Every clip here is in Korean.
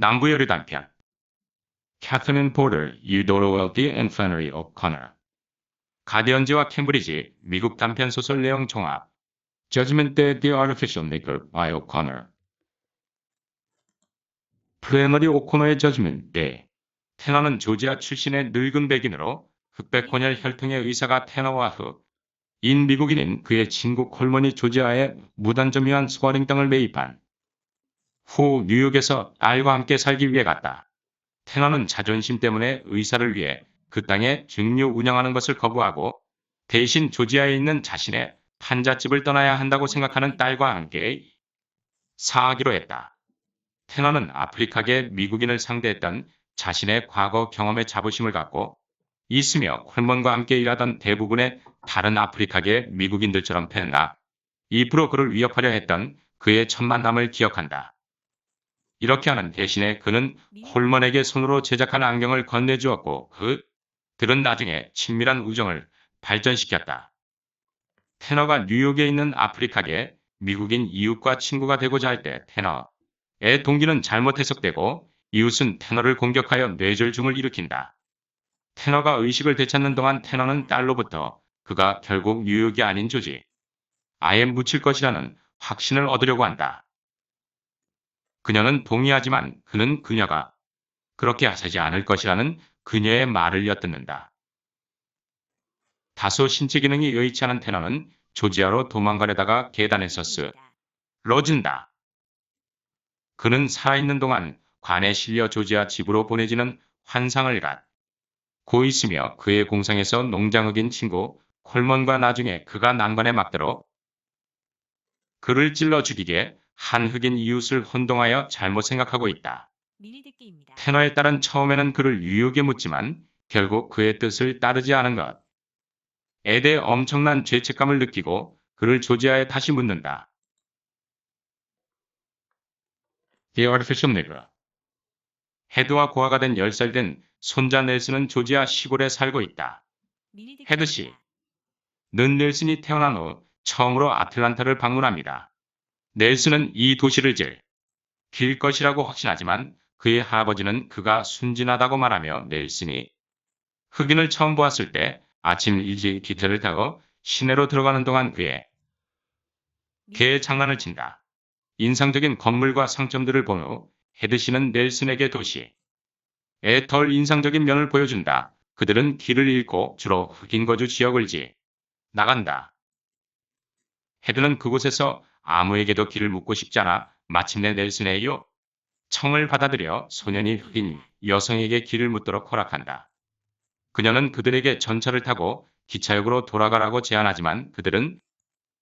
남부여류 단편 캐서린 포터, 유도로 웰티 앤 플래너리 오커너 가디언즈와 캠브리지 미국 단편 소설 내용 종합 Judgment Day The Artificial Maker by O'Connor 플래너리 오코너의 Judgment Day 테너는 조지아 출신의 늙은 백인으로 흑백 혼혈 혈통의 의사가 테너와 흑인 미국인인 그의 친구 콜먼이 조지아의 무단점유한 스워링 땅을 매입한 후 뉴욕에서 딸과 함께 살기 위해 갔다. 테너는 자존심 때문에 의사를 위해 그 땅에 증류 운영하는 것을 거부하고 대신 조지아에 있는 자신의 판잣집을 떠나야 한다고 생각하는 딸과 함께 사하기로 했다. 테너는 아프리카계 미국인을 상대했던 자신의 과거 경험에 자부심을 갖고 있으며 콜먼과 함께 일하던 대부분의 다른 아프리카계 미국인들처럼 페나 입으로 그를 위협하려 했던 그의 첫 만남을 기억한다. 이렇게 하는 대신에 그는 콜먼에게 손으로 제작한 안경을 건네주었고 그들은 나중에 친밀한 우정을 발전시켰다. 테너가 뉴욕에 있는 아프리카계 미국인 이웃과 친구가 되고자 할 때 테너의 동기는 잘못 해석되고 이웃은 테너를 공격하여 뇌졸중을 일으킨다. 테너가 의식을 되찾는 동안 테너는 딸로부터 그가 결국 뉴욕이 아닌 조지 아예 묻힐 것이라는 확신을 얻으려고 한다. 그녀는 동의하지만 그는 그녀가 그렇게 하지 않을 것이라는 그녀의 말을 엿듣는다. 다소 신체 기능이 여의치 않은 테너는 조지아로 도망가려다가 계단에서 쓰러진다. 그는 살아있는 동안 관에 실려 조지아 집으로 보내지는 환상을 갖고 있으며 그의 공상에서 농장흑인 친구 콜먼과 나중에 그가 난관의 막대로 그를 찔러 죽이게 한 흑인 이웃을 혼동하여 잘못 생각하고 있다. 테너의 딸은 처음에는 그를 뉴욕에 묻지만 결국 그의 뜻을 따르지 않은 것에 대해 엄청난 죄책감을 느끼고 그를 조지아에 다시 묻는다. The Artificial Nigger 헤드와 고아가 된 10살 된 손자 넬슨은 조지아 시골에 살고 있다. 헤드 씨는 넬슨이 태어난 후 처음으로 아틀란타를 방문합니다. 넬슨은 이 도시를 즐길 것이라고 확신하지만 그의 할아버지는 그가 순진하다고 말하며 넬슨이 흑인을 처음 보았을 때 아침 일찍 기차를 타고 시내로 들어가는 동안 개의 장난을 친다. 인상적인 건물과 상점들을 본 후 헤드 씨는 넬슨에게 도시의 덜 인상적인 면을 보여준다. 그들은 길을 잃고 주로 흑인 거주 지역을 나간다. 헤드는 그곳에서 아무에게도 길을 묻고 싶지 않아 마침내 넬슨의 요청을 받아들여 소년이 흑인 여성에게 길을 묻도록 허락한다. 그녀는 그들에게 전차를 타고 기차역으로 돌아가라고 제안하지만 그들은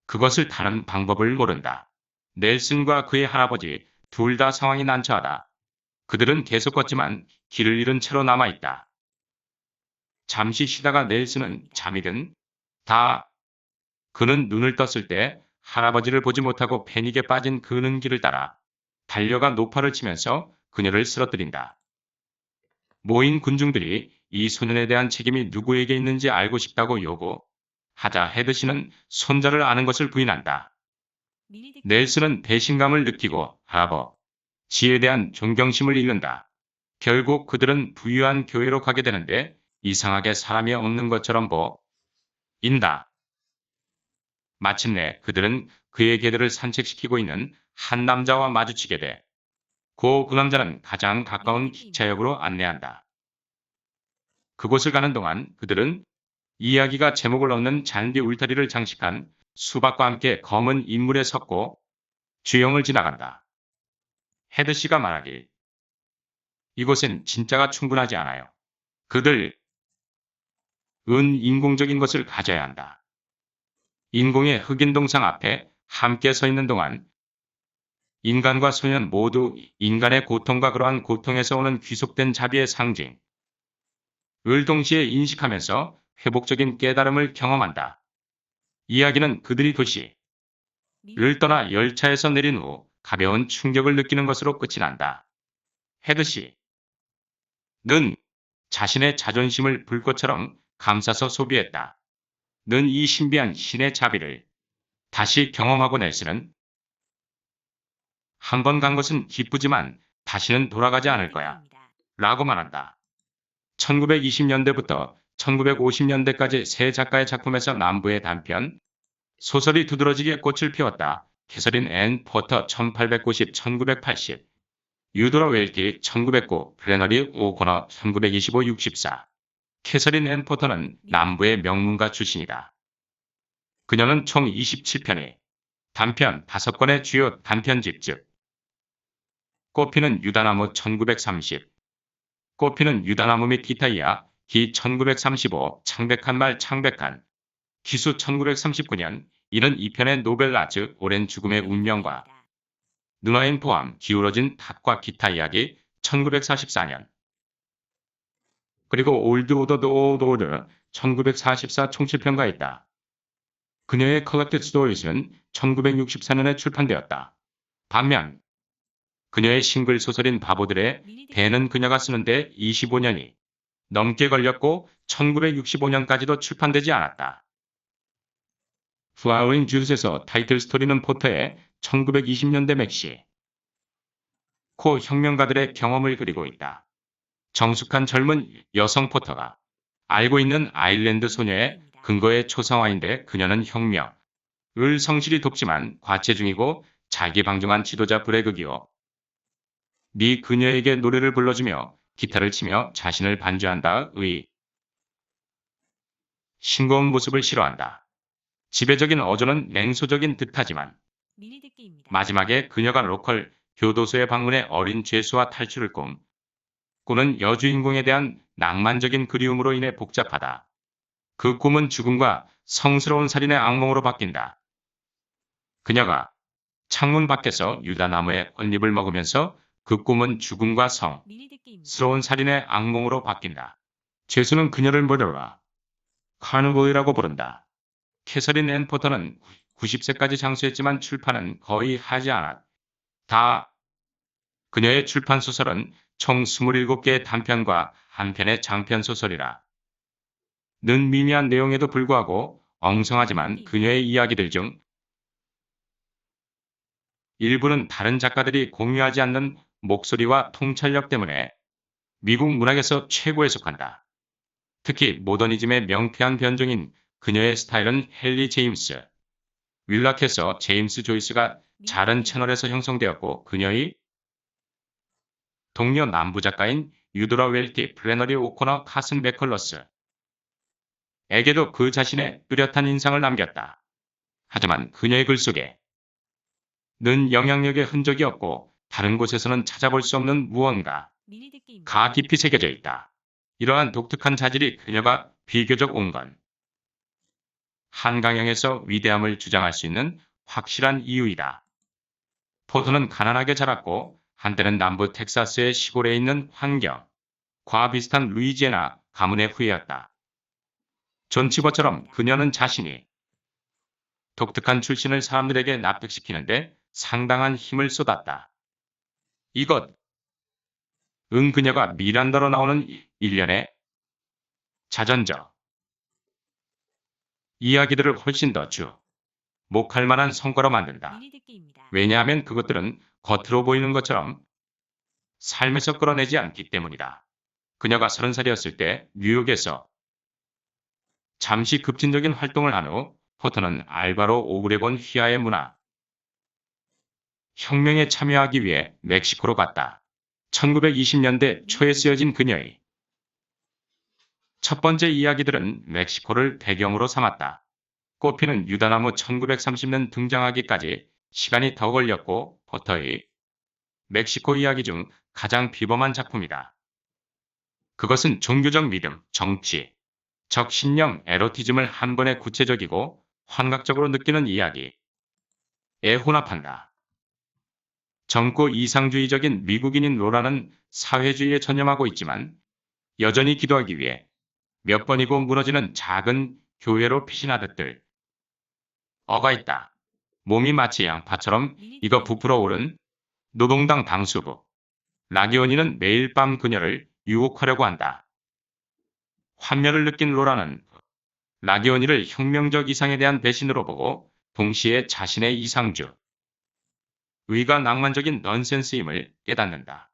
그것을 타는 방법을 모른다. 넬슨과 그의 할아버지 둘 다 상황이 난처하다. 그들은 계속 걷지만 길을 잃은 채로 남아있다. 잠시 쉬다가 넬슨은 잠이 든다. 그는 눈을 떴을 때 할아버지를 보지 못하고 패닉에 빠진 그는 길을 따라 달려가 노파를 치면서 그녀를 쓰러뜨린다. 모인 군중들이 이 소년에 대한 책임이 누구에게 있는지 알고 싶다고 요구하자 헤드 씨는 손자를 아는 것을 부인한다. 넬슨은 배신감을 느끼고 할아버지에 대한 존경심을 잃는다. 결국 그들은 부유한 교회로 가게 되는데 이상하게 사람이 없는 것처럼 보인다. 마침내 그들은 그의 개들을 산책시키고 있는 한 남자와 마주치게 돼. 그 남자는 가장 가까운 기차역으로 안내한다. 그곳을 가는 동안 그들은 이야기가 제목을 얻는 잔디 울타리를 장식한 수박과 함께 검은 인물에 섰고 주영을 지나간다. 헤드 씨가 말하길 이곳엔 진짜가 충분하지 않아요. 그들은 인공적인 것을 가져야 한다. 인공의 흑인 동상 앞에 함께 서 있는 동안 인간과 소년 모두 인간의 고통과 그러한 고통에서 오는 귀속된 자비의 상징을 동시에 인식하면서 회복적인 깨달음을 경험한다. 이야기는 그들이 도시를 떠나 열차에서 내린 후 가벼운 충격을 느끼는 것으로 끝이 난다. 헤드 씨는 자신의 자존심을 불꽃처럼 감싸서 소비했다. 는 이 신비한 신의 자비를 다시 경험하고 넬슨은 한 번 간 것은 기쁘지만 다시는 돌아가지 않을 거야. 라고 말한다. 1920년대부터 1950년대까지 세 작가의 작품에서 남부의 단편, 소설이 두드러지게 꽃을 피웠다. 캐서린 앤 포터 1890-1980, 유도라 웰티 1909, 플래너리 오코너 1925-64. 캐서린 앤 포터는 남부의 명문가 출신이다. 그녀는 총 27편의 단편 5권의 주요 단편집 즉 꽃피는 유다나무 1930, 꽃피는 유다나무 및 기타이야 기 1935, 창백한 말 창백한 기수 1939년, 이는 2편의 노벨라 즉 오랜 죽음의 운명과 누나인 포함 기울어진 탑과 기타 이야기 1944년, 그리고 올드 오더 오더 오더 1944 총 7편가 있다. 그녀의 컬렉티드 스토리스는 1964년에 출판되었다. 반면 그녀의 싱글 소설인 바보들의 대는 그녀가 쓰는데 25년이 넘게 걸렸고 1965년까지도 출판되지 않았다. 플라워링 주스에서 타이틀 스토리는 포터의 1920년대 맥시 코 혁명가들의 경험을 그리고 있다. 정숙한 젊은 여성 포터가 알고 있는 아일랜드 소녀의 근거의 초상화인데 그녀는 혁명을 성실히 돕지만 과체 중이고 자기방종한 지도자 브래그기요. 미 그녀에게 노래를 불러주며 기타를 치며 자신을 반주한다. 의 싱거운 모습을 싫어한다. 지배적인 어조는 냉소적인 듯하지만 마지막에 그녀가 로컬 교도소에 방문해 어린 죄수와 탈출을 꾸는 여주인공에 대한 낭만적인 그리움으로 인해 복잡하다. 그 꿈은 죽음과 성스러운 살인의 악몽으로 바뀐다. 그녀가 창문 밖에서 유다나무의 꽃잎을 먹으면서 그 꿈은 죽음과 성스러운 살인의 악몽으로 바뀐다. 죄수는 그녀를 모려라 카르보이라고 부른다. 캐서린 앤 포터는 90세까지 장수했지만 출판은 거의 하지 않았다. 그녀의 출판 소설은 총 27개의 단편과 한 편의 장편 소설이라. 는 미미한 내용에도 불구하고 엉성하지만 그녀의 이야기들 중 일부는 다른 작가들이 공유하지 않는 목소리와 통찰력 때문에 미국 문학에서 최고에 속한다. 특히 모더니즘의 명쾌한 변종인 그녀의 스타일은 헨리 제임스 윌락에서 제임스 조이스가 자른 채널에서 형성되었고 그녀의 동료 남부 작가인 유도라 웰티 플래너리 오코너 카슨 맥컬러스 에게도 그 자신의 뚜렷한 인상을 남겼다. 하지만 그녀의 글 속에 는 영향력의 흔적이 없고 다른 곳에서는 찾아볼 수 없는 무언가가 깊이 새겨져 있다. 이러한 독특한 자질이 그녀가 비교적 온건 한강형에서 위대함을 주장할 수 있는 확실한 이유이다. 포터는 가난하게 자랐고 한때는 남부 텍사스의 시골에 있는 환경과 비슷한 루이지애나 가문의 후예였다. 존 치버처럼 그녀는 자신이 독특한 출신을 사람들에게 납득시키는데 상당한 힘을 쏟았다. 이것 은 그녀가 미란다로 나오는 일련의 자전적 이야기들을 훨씬 더 주목할 만한 성과로 만든다. 왜냐하면 그것들은 겉으로 보이는 것처럼 삶에서 끌어내지 않기 때문이다. 그녀가 30살이었을 때 뉴욕에서 잠시 급진적인 활동을 한 후 포터는 알바로 오브레곤 휘하의 문화 혁명에 참여하기 위해 멕시코로 갔다. 1920년대 초에 쓰여진 그녀의 첫 번째 이야기들은 멕시코를 배경으로 삼았다. 꽃피는 유다나무 1930년 등장하기까지 시간이 더 걸렸고 포터의 멕시코 이야기 중 가장 비범한 작품이다. 그것은 종교적 믿음, 정치, 적 신념, 에로티즘을 한 번에 구체적이고 환각적으로 느끼는 이야기에 혼합한다. 젊고 이상주의적인 미국인인 로라는 사회주의에 전념하고 있지만 여전히 기도하기 위해 몇 번이고 무너지는 작은 교회로 피신하듯들 어가 있다. 몸이 마치 양파처럼 익어 부풀어 오른 노동당 당수부 라기오니는 매일 밤 그녀를 유혹하려고 한다. 환멸을 느낀 로라는 라기오니를 혁명적 이상에 대한 배신으로 보고 동시에 자신의 이상주 의가 낭만적인 넌센스임을 깨닫는다.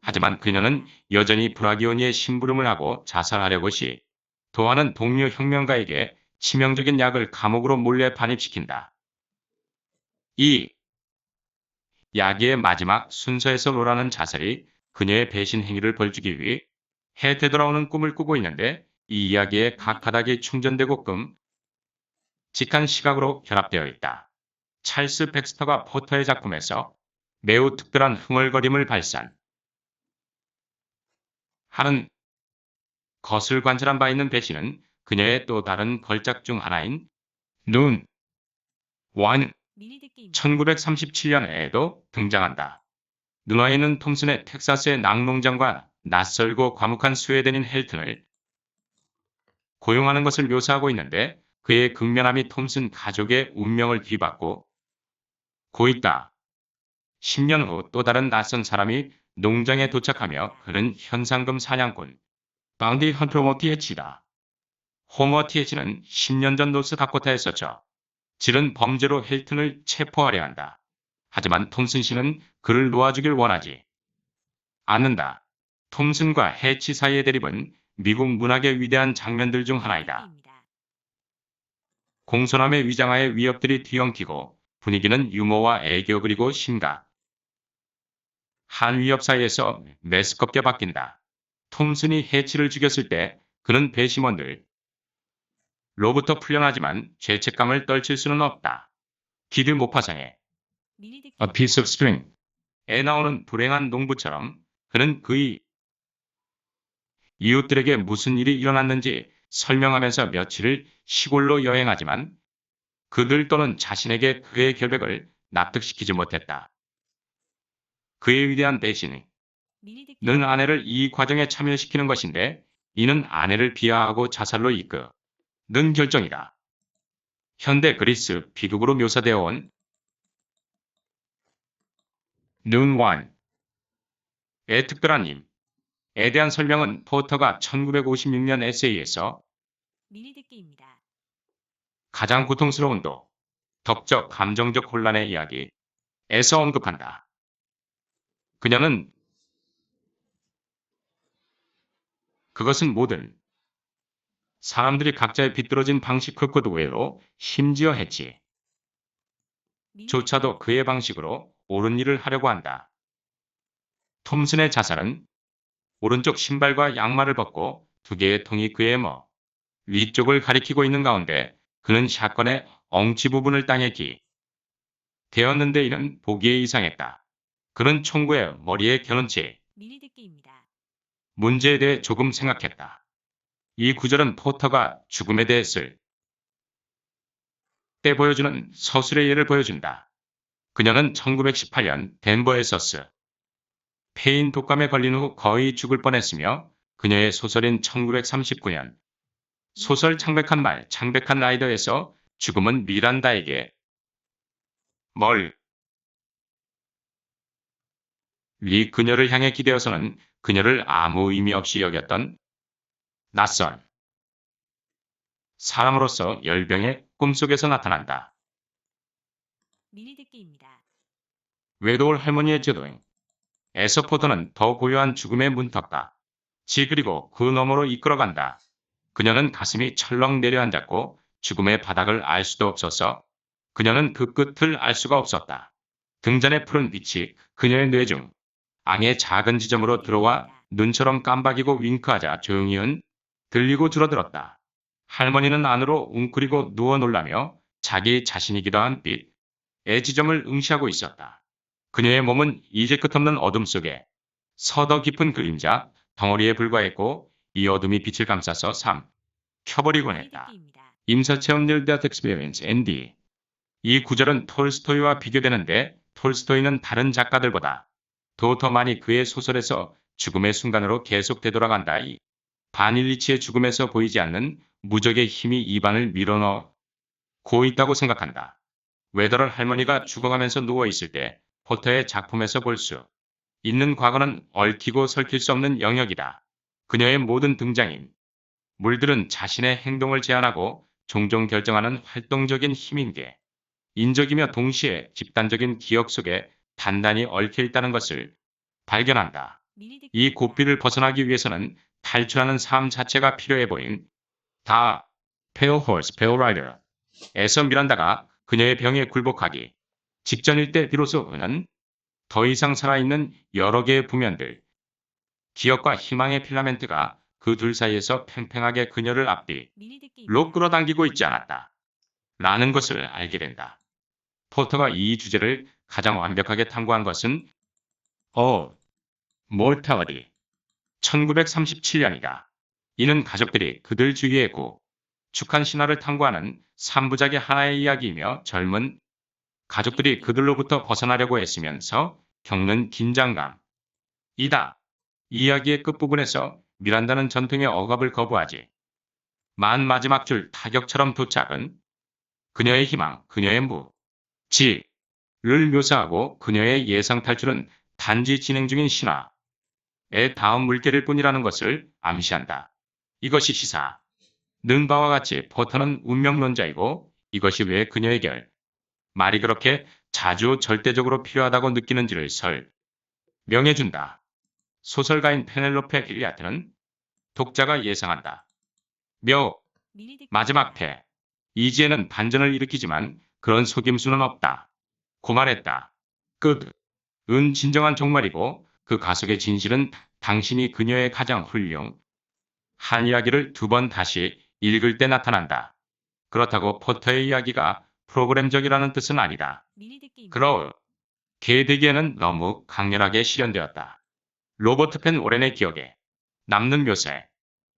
하지만 그녀는 여전히 브라기오니의 심부름을 하고 자살하려고 시도하는 동료 혁명가에게 치명적인 약을 감옥으로 몰래 반입시킨다. 이 야기의 마지막 순서에서 로라는 자살이 그녀의 배신 행위를 벌주기 위해 되돌아오는 꿈을 꾸고 있는데, 이 이야기의 각 가닥이 충전되고 끔찍한 시각으로 결합되어 있다. 찰스 백스터가 포터의 작품에서 매우 특별한 흥얼거림을 발산하는 것을 관찰한 바 있는 배신은 그녀의 또 다른 걸작 중 하나인 눈, 원, 1937년에도 등장한다. 누나이는 톰슨의 텍사스의 낙농장과 낯설고 과묵한 스웨덴인 헬튼을 고용하는 것을 묘사하고 있는데, 그의 극면함이 톰슨 가족의 운명을 뒤바꾸고 있다. 10년 후 또 다른 낯선 사람이 농장에 도착하며 그는 현상금 사냥꾼 바운티 헌터 워티에치다. 홈워티에치는 10년 전 노스다코타에서 저지른 범죄로 헬튼을 체포하려 한다. 하지만 톰슨 씨는 그를 놓아주길 원하지 않는다. 톰슨과 해치 사이의 대립은 미국 문학의 위대한 장면들 중 하나이다. 공손함의 위장하에 위협들이 뒤엉키고 분위기는 유머와 애교 그리고 심각 한 위협 사이에서 메스껍게 바뀐다. 톰슨이 해치를 죽였을 때 그는 배심원들로부터 풀려나지만 죄책감을 떨칠 수는 없다. 기드 모파상의 A Piece of String에 나오는 불행한 농부처럼 그는 그의 이웃들에게 무슨 일이 일어났는지 설명하면서 며칠을 시골로 여행하지만 그들 또는 자신에게 그의 결백을 납득시키지 못했다. 그의 위대한 배신은 아내를 이 과정에 참여시키는 것인데, 이는 아내를 비하하고 자살로 이끄는 결정이다. 현대 그리스 비극으로 묘사되어 온 눈완의 특별한 힘에 대한 설명은 포터가 1956년 에세이에서 가장 고통스러운 도덕적 감정적 혼란의 이야기에서 언급한다. 그녀는 그것은 모든 사람들이 각자의 비뚤어진 방식 그 외로 심지어 해치 조차도 그의 방식으로 옳은 일을 하려고 한다. 톰슨의 자살은 오른쪽 신발과 양말을 벗고 두 개의 통이 그의 위쪽을 가리키고 있는 가운데 그는 샷건의 엉치 부분을 땅에 되었는데 이는 보기에 이상했다. 그는 총구의 머리에 겨눈 채 문제에 대해 조금 생각했다. 이 구절은 포터가 죽음에 대해 쓸 때 보여주는 서술의 예를 보여준다. 그녀는 1918년 덴버에서 페인 독감에 걸린 후 거의 죽을 뻔했으며, 그녀의 소설인 1939년 소설 창백한 라이더에서 죽음은 미란다에게 그녀를 향해 기대어서는 그녀를 아무 의미 없이 여겼던 낯선 사람으로서 열병의 꿈속에서 나타난다. 외도올 할머니의 저도잉에서 포터는 더 고요한 죽음의 문턱다. 그리고 그 너머로 이끌어간다. 그녀는 가슴이 철렁 내려앉았고 죽음의 바닥을 알 수도 없어서 그녀는 그 끝을 알 수가 없었다. 등잔의 푸른 빛이 그녀의 뇌중 앙의 작은 지점으로 들어와 눈처럼 깜박이고 윙크하자 조용히 들리고 줄어들었다. 할머니는 안으로 웅크리고 누워 놀라며 자기 자신이기도 한 빛의 지점을 응시하고 있었다. 그녀의 몸은 이제 끝없는 어둠 속에 서더 깊은 그림자 덩어리에 불과했고, 이 어둠이 빛을 감싸서 켜버리곤 했다. 임사체험 Near Death Experience ND. 이 구절은 톨스토이와 비교되는데, 톨스토이는 다른 작가들보다 더 많이 그의 소설에서 죽음의 순간으로 계속 되돌아간다. 이 바닐리치의 죽음에서 보이지 않는 무적의 힘이 입안을 밀어넣고 있다고 생각한다. 웨더럴 할머니가 죽어가면서 누워있을 때 포터의 작품에서 볼 수 있는 과거는 얽히고 설킬 수 없는 영역이다. 그녀의 모든 등장인 물들은 자신의 행동을 제한하고 종종 결정하는 활동적인 힘인 게 인적이며 동시에 집단적인 기억 속에 단단히 얽혀 있다는 것을 발견한다. 이 고삐를 벗어나기 위해서는 탈출하는 삶 자체가 필요해 보인 다 페어 홀스 페어 라이더에서 미란다가 그녀의 병에 굴복하기 직전일 때 비로소 그는 더 이상 살아있는 여러 개의 부면들, 기억과 희망의 필라멘트가 그 둘 사이에서 팽팽하게 그녀를 앞뒤로 끌어당기고 있지 않았다. 라는 것을 알게 된다. 포터가 이 주제를 가장 완벽하게 탐구한 것은 몰탈리티 1937년이다. 이는 가족들이 그들 주위의 축한 신화를 탐구하는 3부작의 하나의 이야기이며 젊은 가족들이 그들로부터 벗어나려고 애쓰면서 겪는 긴장감이다. 이야기의 끝부분에서 미란다는 전통의 억압을 거부하지. 마지막 줄 타격처럼 도착은 그녀의 희망, 그녀의 무지를 묘사하고 그녀의 예상 탈출은 단지 진행 중인 신화의 다음 물결일 뿐이라는 것을 암시한다. 이것이 시사는 바와 같이 포터는 운명론자이고 이것이 왜 그녀의 말이 그렇게 자주 절대적으로 필요하다고 느끼는지를 설명해준다. 소설가인 페넬로페 길리아트는 독자가 예상한다. 마지막 회. 이지에는 반전을 일으키지만 그런 속임수는 없다. 고 말했다. 끝은 진정한 종말이고 그 가속의 진실은 당신이 그녀의 가장 훌륭한 이야기를 두 번 다시 읽을 때 나타난다. 그렇다고 포터의 이야기가 프로그램적이라는 뜻은 아니다. 그렇게 되기에는 너무 강렬하게 실현되었다. 로버트 펜 오렌의 기억에 남는 묘사.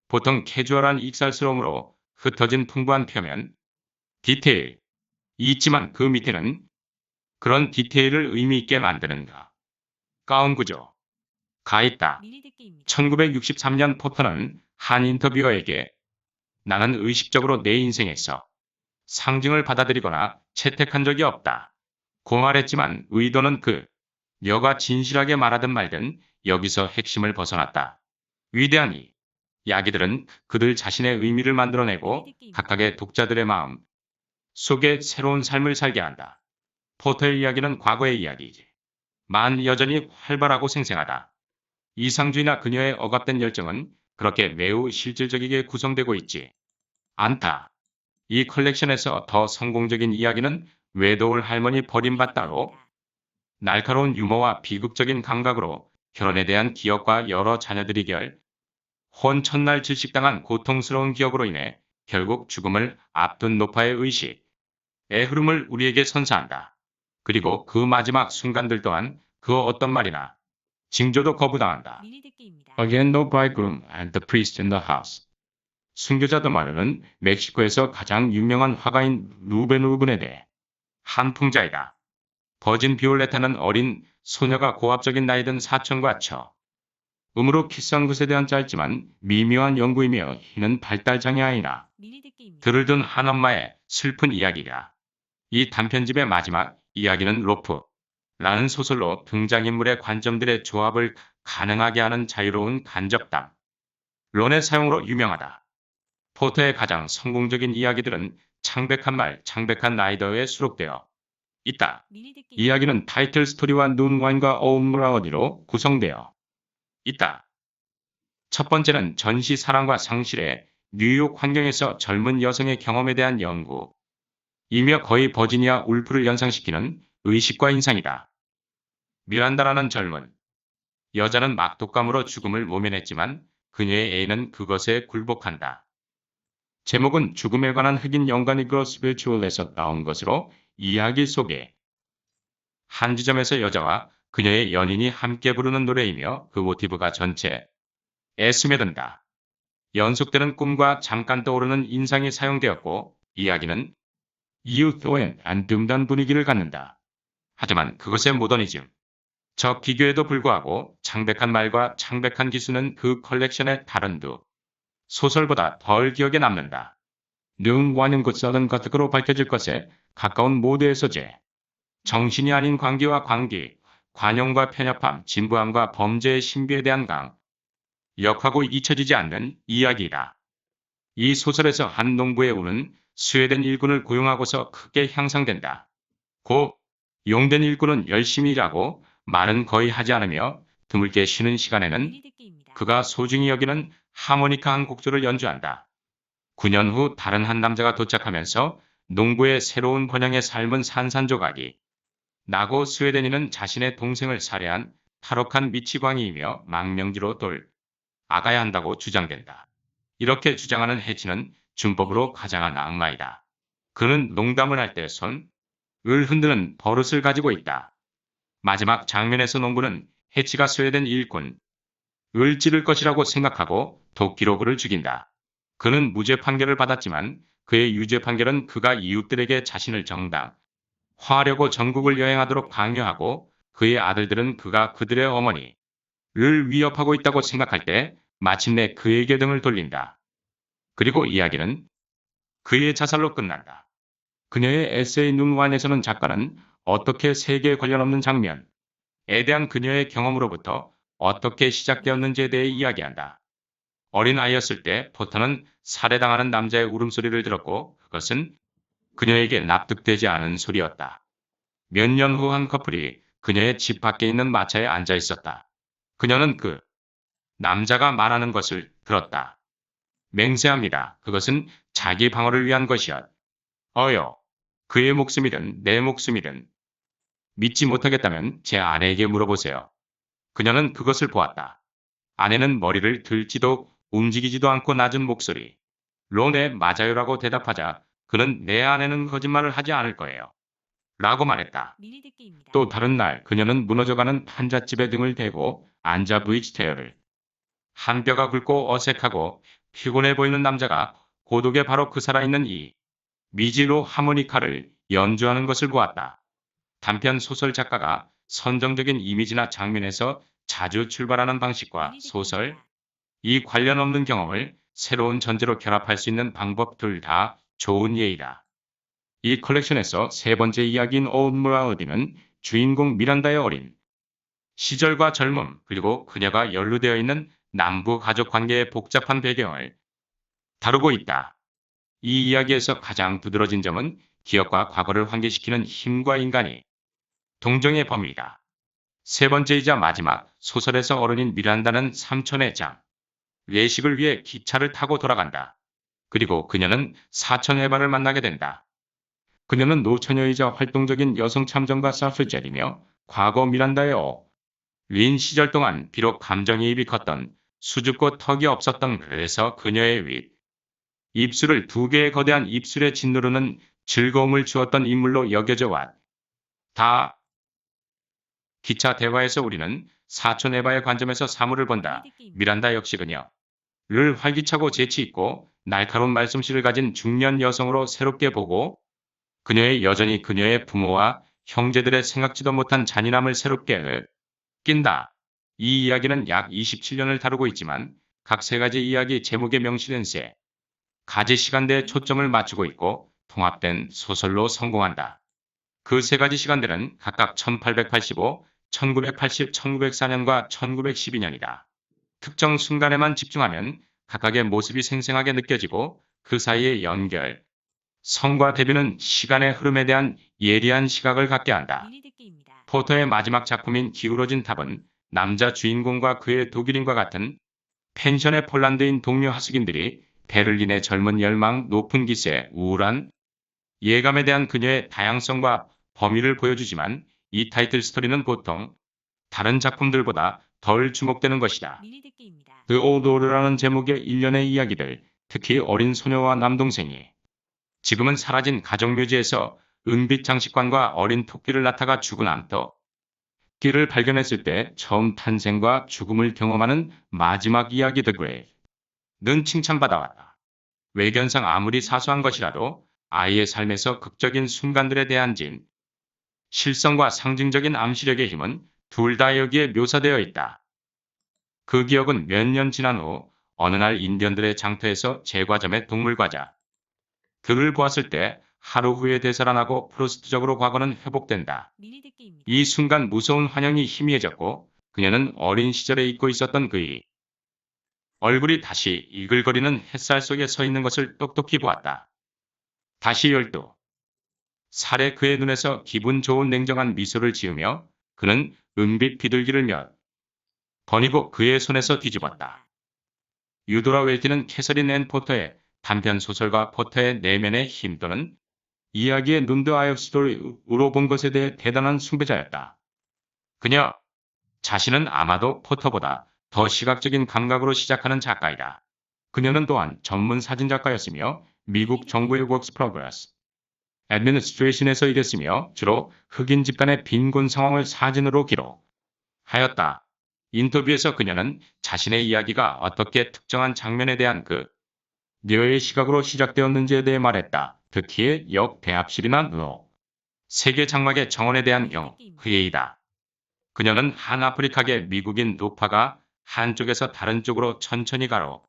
보통 캐주얼한 익살스러움으로 흩어진 풍부한 표면, 디테일이 있지만 그 밑에는 그런 디테일을 의미 있게 만드는 가운 구조가 있다. 1963년 포터는 한 인터뷰어에게 나는 의식적으로 내 인생에서 상징을 받아들이거나 채택한 적이 없다. 고 말했지만 의도는 여가 진실하게 말하든 말든 여기서 핵심을 벗어났다. 위대한 이야기들은 그들 자신의 의미를 만들어내고 각각의 독자들의 마음 속에 새로운 삶을 살게 한다. 포터의 이야기는 과거의 이야기이지. 여전히 활발하고 생생하다. 이상주의나 그녀의 억압된 열정은 그렇게 매우 실질적이게 구성되고 있지 않다. 이 컬렉션에서 더 성공적인 이야기는 외도울 할머니 버림받다로 날카로운 유머와 비극적인 감각으로 결혼에 대한 기억과 여러 자녀들이 혼 첫날 질식당한 고통스러운 기억으로 인해 결국 죽음을 앞둔 노파의 의식의 흐름을 우리에게 선사한다. 그리고 그 마지막 순간들 또한 그 어떤 말이나 징조도 거부당한다. Again, no bridegroom and the priest in the house. 순교자도 말하는 멕시코에서 가장 유명한 화가인 루벤 우븐에 대해 한 풍자이다. 버진 비올레타는 어린 소녀가 고압적인 나이든 사촌과 음으로 키스한 것에 대한 짧지만 미묘한 연구이며 이는 발달장애 아이나 들을 둔 한 엄마의 슬픈 이야기가. 이 단편집의 마지막 이야기는 로프라는 소설로 등장인물의 관점들의 조합을 가능하게 하는 자유로운 간접담 론의 사용으로 유명하다. 포터의 가장 성공적인 이야기들은 창백한 말, 창백한 라이더에 수록되어 있다. 이야기는 타이틀 스토리와 눈와인과 어음무라어디로 구성되어 있다. 첫 번째는 전시 사랑과 상실의 뉴욕 환경에서 젊은 여성의 경험에 대한 연구이며 거의 버지니아 울프를 연상시키는 의식과 인상이다. 미란다라는 젊은 여자는 막독감으로 죽음을 모면했지만 그녀의 애인은 그것에 굴복한다. 제목은 죽음에 관한 흑인 연관이 그로스빌추얼에서 나온 것으로 이야기 속에 한 지점에서 여자와 그녀의 연인이 함께 부르는 노래이며 그 모티브가 전체에 스며든다. 연속되는 꿈과 잠깐 떠오르는 인상이 사용되었고 이야기는 이웃도엔 안뜸단 분위기를 갖는다. 하지만 그것의 모더니즘, 저 비교에도 불구하고 창백한 말과 창백한 기수는 그 컬렉션의 다른 두 소설보다 덜 기억에 남는다. 능와는 곧서는 거특으로 밝혀질 것에 가까운 모두의 소재. 정신이 아닌 광기와 광기, 관용과 편협함, 진부함과 범죄의 신비에 대한 역하고 잊혀지지 않는 이야기이다. 이 소설에서 한 농부의 운은 스웨덴 일군을 고용하고서 크게 향상된다. 용된 일꾼은 열심히 일하고 말은 거의 하지 않으며 드물게 쉬는 시간에는 미리 듣기입니다. 그가 소중히 여기는 하모니카 한 곡조를 연주한다. 9년 후 다른 한 남자가 도착하면서 농부의 새로운 번영의 삶은 산산조각이 나고 스웨덴인은 자신의 동생을 살해한 탈옥한 미치광이이며 망명지로 돌아가야 한다고 주장된다. 이렇게 주장하는 해치는 준법으로 가장한 악마이다. 그는 농담을 할 때 손을 흔드는 버릇을 가지고 있다. 마지막 장면에서 농부는 해치가 스웨덴 일꾼을 찌를 것이라고 생각하고 도끼로 그를 죽인다. 그는 무죄 판결을 받았지만 그의 유죄 판결은 그가 이웃들에게 자신을 정당화하려고 전국을 여행하도록 강요하고 그의 아들들은 그가 그들의 어머니를 위협하고 있다고 생각할 때 마침내 그에게 등을 돌린다. 그리고 이야기는 그의 자살로 끝난다. 그녀의 에세이 눈완에서는 작가는 어떻게 세계에 관련 없는 장면에 대한 그녀의 경험으로부터 어떻게 시작되었는지에 대해 이야기한다. 어린아이였을 때 포터는 살해당하는 남자의 울음소리를 들었고 그것은 그녀에게 납득되지 않은 소리였다. 몇 년 후 한 커플이 그녀의 집 밖에 있는 마차에 앉아 있었다. 그녀는 그 남자가 말하는 것을 들었다. 맹세합니다. 그것은 자기 방어를 위한 것이었어요. 그의 목숨이든 내 목숨이든 믿지 못하겠다면 제 아내에게 물어보세요. 그녀는 그것을 보았다. 아내는 머리를 들지도 움직이지도 않고 낮은 목소리. 네 맞아요라고 대답하자 그는 내 아내는 거짓말을 하지 않을 거예요. 라고 말했다. 미리 듣기입니다. 또 다른 날 그녀는 무너져가는 판잣집에 등을 대고 앉아 브이치테어를 한 뼈가 굵고 어색하고 피곤해 보이는 남자가 고독에 바로 그 살아있는 이 미지로 하모니카를 연주하는 것을 보았다. 단편 소설 작가가 선정적인 이미지나 장면에서 자주 출발하는 방식과 미리 소설, 듣기입니다. 이 관련 없는 경험을 새로운 전제로 결합할 수 있는 방법 둘 다 좋은 예이다. 이 컬렉션에서 세 번째 이야기인 오운무라우디는 주인공 미란다의 어린 시절과 젊음 그리고 그녀가 연루되어 있는 남부 가족 관계의 복잡한 배경을 다루고 있다. 이 이야기에서 가장 두드러진 점은 기억과 과거를 환기시키는 힘과 인간이 동정의 범위이다. 세 번째이자 마지막 소설에서 어른인 미란다는 삼촌의 장 외식을 위해 기차를 타고 돌아간다. 그리고 그녀는 사촌 에바를 만나게 된다. 그녀는 노처녀이자 활동적인 여성 참정가 사프젤이며 과거 미란다의 린 시절 동안 비록 감정이입이 컸던 수줍고 턱이 없었던 그래서 그녀의 입술을 두 개의 거대한 입술에 짓누르는 즐거움을 주었던 인물로 여겨져 왔다. 기차 대화에서 우리는 사촌 에바의 관점에서 사물을 미리 본다. 듣기입니다. 미란다 역시 그녀를 활기차고 재치 있고 날카로운 말솜씨를 가진 중년 여성으로 새롭게 보고 그녀의 여전히 그녀의 부모와 형제들의 생각지도 못한 잔인함을 새롭게 느낀다. 이 이야기는 약 27년을 다루고 있지만 각 세 가지 이야기 제목에 명시된 세 가지 시간대에 초점을 맞추고 있고 통합된 소설로 성공한다. 그 세 가지 시간대는 각각 1885, 1980, 1904년과 1912년이다. 특정 순간에만 집중하면 각각의 모습이 생생하게 느껴지고 그 사이의 연결, 성과 대비는 시간의 흐름에 대한 예리한 시각을 갖게 한다. 미리 듣기입니다. 포터의 마지막 작품인 기울어진 탑은 남자 주인공과 그의 독일인과 같은 펜션의 폴란드인 동료 하숙인들이 베를린의 젊은 열망, 높은 기세, 우울한 예감에 대한 그녀의 다양성과 범위를 보여주지만 이 타이틀 스토리는 보통 다른 작품들보다 덜 주목되는 것이다. 미리 듣기입니다. The Old Order라는 제목의 일련의 이야기들, 특히 어린 소녀와 남동생이 지금은 사라진 가족묘지에서 은빛 장식관과 어린 토끼를 낳다가 죽은 암토끼를 발견했을 때 처음 탄생과 죽음을 경험하는 마지막 이야기 The Grave는 칭찬받아왔다. 외견상 아무리 사소한 것이라도 아이의 삶에서 극적인 순간들에 대한 실성과 상징적인 암시력의 힘은 둘 다 여기에 묘사되어 있다. 그 기억은 몇 년 지난 후 어느 날 인디언들의 장터에서 제과점의 동물과자 그를 보았을 때 하루 후에 되살아나고 프로스트적으로 과거는 회복된다. 미리 듣기입니다. 이 순간 무서운 환영이 희미해졌고 그녀는 어린 시절에 잊고 있었던 그의 얼굴이 다시 이글거리는 햇살 속에 서 있는 것을 똑똑히 보았다. 다시 12살의 그의 눈에서 기분 좋은 냉정한 미소를 지으며 그는 은빛 비둘기를 몇 버니고 그의 손에서 뒤집었다. 유도라 웰티는 캐서린 앤 포터의 단편 소설과 포터의 내면의 힘 또는 이야기의 눈드 아이브 스토리로 본 것에 대해 대단한 숭배자였다. 그녀 자신은 아마도 포터보다 더 시각적인 감각으로 시작하는 작가이다. 그녀는 또한 전문 사진작가였으며 미국 정부의 Works Progress Administration에서 일했으며 주로 흑인 집단의 빈곤 상황을 사진으로 기록하였다. 인터뷰에서 그녀는 자신의 이야기가 어떻게 특정한 장면에 대한 그녀의 시각으로 시작되었는지에 대해 말했다. 특히 역대합실이나 누 세계 장막의 정원에 대한 경우 그의 이다. 그녀는 한아프리카계 미국인 노파가 한쪽에서 다른 쪽으로 천천히 가로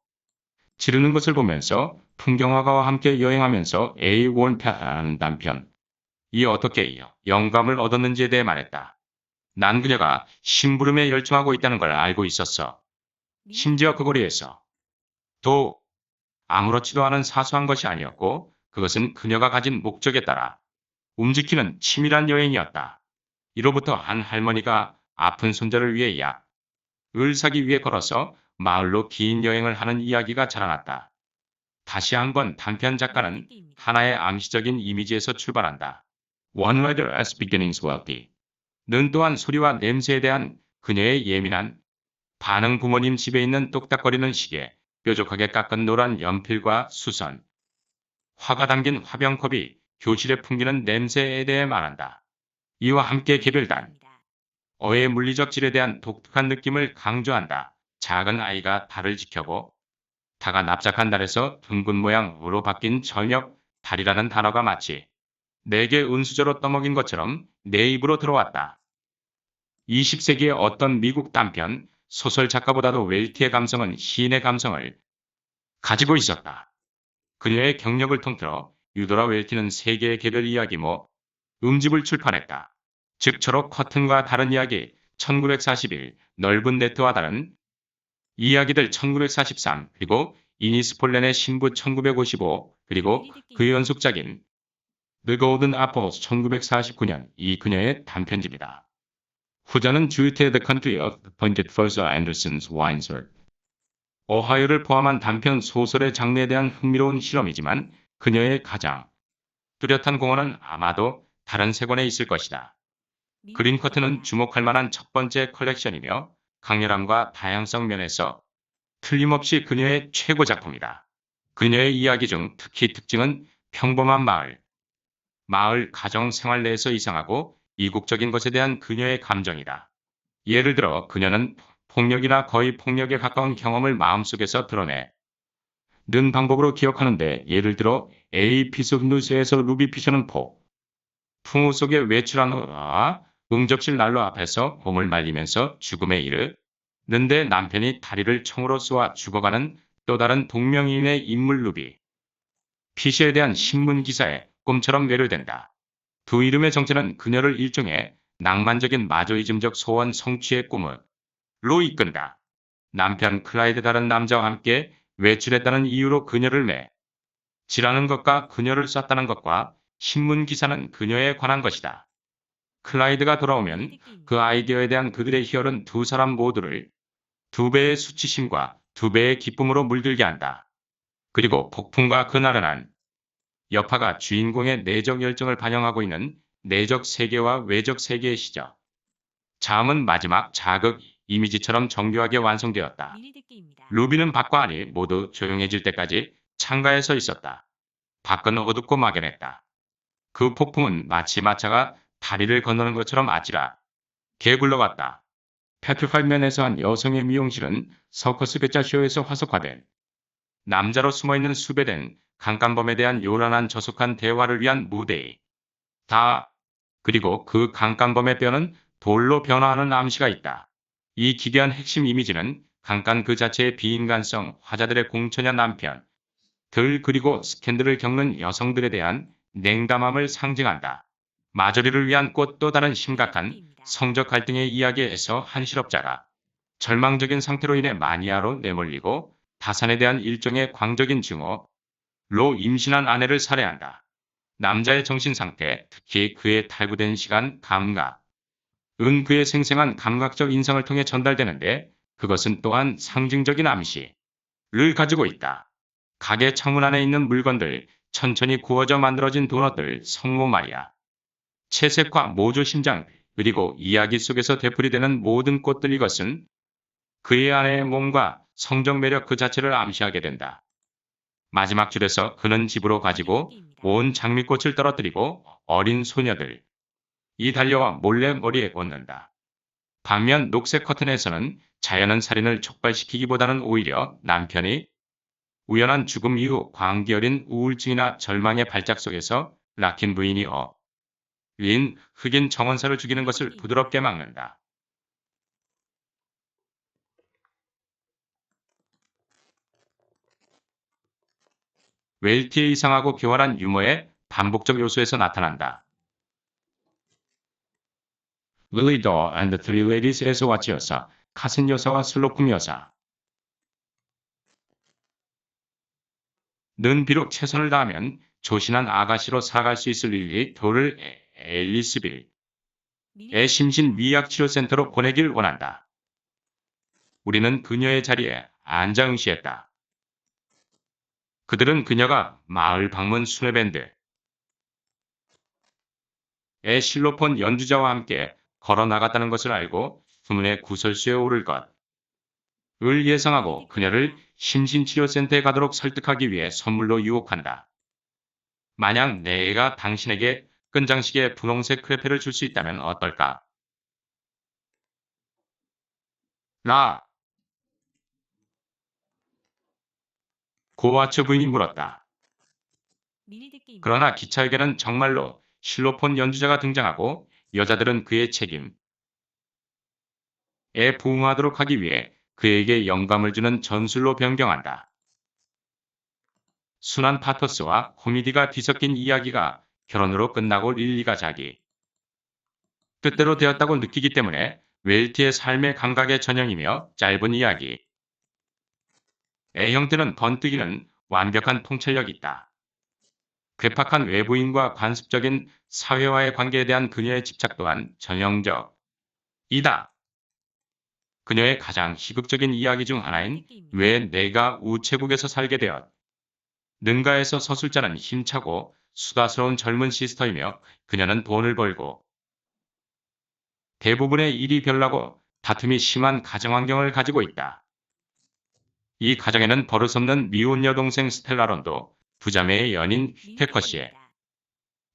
지르는 것을 보면서 풍경화가와 함께 여행하면서 A1편하는 단편 이 어떻게 영감을 얻었는지에 대해 말했다. 난 그녀가 심부름에 열중하고 있다는 걸 알고 있었어. 심지어 그 거리에서 또 아무렇지도 않은 사소한 것이 아니었고 그것은 그녀가 가진 목적에 따라 움직이는 치밀한 여행이었다. 이로부터 한 할머니가 아픈 손자를 위해 약을 사기 위해 걸어서 마을로 긴 여행을 하는 이야기가 자라났다. 다시 한번 단편 작가는 하나의 암시적인 이미지에서 출발한다. One writer as beginnings wealthy. 는 또한 소리와 냄새에 대한 그녀의 예민한 반응 부모님 집에 있는 똑딱거리는 시계, 뾰족하게 깎은 노란 연필과 수선, 화가 담긴 화병컵이 교실에 풍기는 냄새에 대해 말한다. 이와 함께 개별단, 어의 물리적 질에 대한 독특한 느낌을 강조한다. 작은 아이가 달을 지켜보 다가 납작한 달에서 둥근 모양으로 바뀐 저녁 달이라는 단어가 마치 내게 은수저로 떠먹인 것처럼 내 입으로 들어왔다. 20세기의 어떤 미국 단편 소설 작가보다도 웰티의 감성은 시인의 감성을 가지고 있었다. 그녀의 경력을 통틀어 유도라 웰티는 세 개의 개별 이야기모 음집을 출판했다. 즉 초록 커튼과 다른 이야기 1941, 넓은 네트와 다른 이야기들 1943, 그리고 이니스폴렌의 신부 1955, 그리고 그 연속작인 The Golden Apples 1949년 이 그녀의 단편집이다. 후자는 주유태 The Country of the Pointed Further Anderson's Winesworth. 오하이오를 포함한 단편 소설의 장르에 대한 흥미로운 실험이지만 그녀의 가장 뚜렷한 공헌은 아마도 다른 세 권에 있을 것이다. 그린 커튼은 주목할 만한 첫 번째 컬렉션이며 강렬함과 다양성 면에서 틀림없이 그녀의 최고 작품이다. 그녀의 이야기 중 특히 특징은 평범한 마을 가정 생활 내에서 이상하고 이국적인 것에 대한 그녀의 감정이다. 예를 들어 그녀는 폭력이나 거의 폭력에 가까운 경험을 마음속에서 드러내 는 방법으로 기억하는데 예를 들어 A Piece of News에서 루비 피셔는 풍우 속에 외출한 후 응접실 난로 앞에서 몸을 말리면서 죽음에 이르는데 남편이 다리를 총으로 쏘아 죽어가는 또 다른 동명이인의 인물 루비 피셔에 대한 신문 기사에 꿈처럼 매료된다. 두 이름의 정체는 그녀를 일종의 낭만적인 마조이즘적 소원 성취의 꿈으로 이끈다. 남편 클라이드 다른 남자와 함께 외출했다는 이유로 그녀를 매질하는 것과 그녀를 쐈다는 것과 신문 기사는 그녀에 관한 것이다. 클라이드가 돌아오면 그 아이디어에 대한 그들의 희열은 두 사람 모두를 두 배의 수치심과 두 배의 기쁨으로 물들게 한다. 그리고 폭풍과 그 나른한 여파가 주인공의 내적 열정을 반영하고 있는 내적 세계와 외적 세계의 시적 자음은 마지막 자극 이미지처럼 정교하게 완성되었다. 루비는 밖과 안이 모두 조용해질 때까지 창가에 서 있었다. 밖은 어둡고 막연했다. 그 폭풍은 마치 마차가 다리를 건너는 것처럼 아찔하게 굴러갔다. 페트파이면에서 한 여성의 미용실은 서커스 배짜쇼에서 화석화된 남자로 숨어있는 수배된 강간범에 대한 요란한 저속한 대화를 위한 무대이다. 그리고 그 강간범의 뼈는 돌로 변화하는 암시가 있다. 이 기괴한 핵심 이미지는 강간 그 자체의 비인간성, 화자들의 공처녀 남편, 들 그리고 스캔들을 겪는 여성들에 대한 냉담함을 상징한다. 마저리를 위한 꽃 또 다른 심각한 성적 갈등의 이야기에서 한 실업자가 절망적인 상태로 인해 마니아로 내몰리고 타산에 대한 일종의 광적인 증오로 임신한 아내를 살해한다. 남자의 정신 상태, 특히 그의 탈구된 시간, 감각, 은 그의 생생한 감각적 인상을 통해 전달되는데 그것은 또한 상징적인 암시를 가지고 있다. 가게 창문 안에 있는 물건들, 천천히 구워져 만들어진 도넛들, 성모 마리아, 채색화, 모조 심장, 그리고 이야기 속에서 되풀이되는 모든 꽃들 이것은 그의 아내의 몸과 성적 매력 그 자체를 암시하게 된다. 마지막 줄에서 그는 집으로 가지고 온 장미꽃을 떨어뜨리고 어린 소녀들 이 달려와 몰래 머리에 꽂는다. 반면 녹색 커튼에서는 자연은 살인을 촉발시키기보다는 오히려 남편이 우연한 죽음 이후 광기 어린 우울증이나 절망의 발작 속에서 락킨 부인이 린 흑인 정원사를 죽이는 것을 부드럽게 막는다. 웰티의 이상하고 교활한 유머의 반복적 요소에서 나타난다. 윌리 더 and the Three Ladies에서 와치 여사, 카슨 여사와 슬로쿰 여사 는 비록 최선을 다하면 조신한 아가씨로 살아갈 수 있을 릴리 도를 앨리스빌의 심신미약치료센터로 보내길 원한다. 우리는 그녀의 자리에 앉아 응시했다. 그들은 그녀가 마을 방문 수뇌밴드의 실로폰 연주자와 함께 걸어 나갔다는 것을 알고 후문의 구설수에 오를 것을 예상하고 그녀를 심신치료센터에 가도록 설득하기 위해 선물로 유혹한다. 만약 내가 당신에게 끈장식의 분홍색 크레페를 줄 수 있다면 어떨까? 라 고와처 부인이 물었다. 그러나 기차에게는 정말로 실로폰 연주자가 등장하고 여자들은 그의 책임에 부응하도록 하기 위해 그에게 영감을 주는 전술로 변경한다. 순한 파토스와 코미디가 뒤섞인 이야기가 결혼으로 끝나고 릴리가 자기 뜻대로 되었다고 느끼기 때문에 웰티의 삶의 감각의 전형이며 짧은 이야기의 형태는 번뜩이는 완벽한 통찰력이 있다. 괴팍한 외부인과 관습적인 사회와의 관계에 대한 그녀의 집착 또한 전형적이다. 그녀의 가장 희극적인 이야기 중 하나인 왜 내가 우체국에서 살게 되었는가에서 서술자는 힘차고 수다스러운 젊은 시스터이며 그녀는 돈을 벌고 대부분의 일이 별나고 다툼이 심한 가정환경을 가지고 있다. 이 가정에는 버릇없는 미혼 여동생 스텔라론도 부자매의 연인 테커시에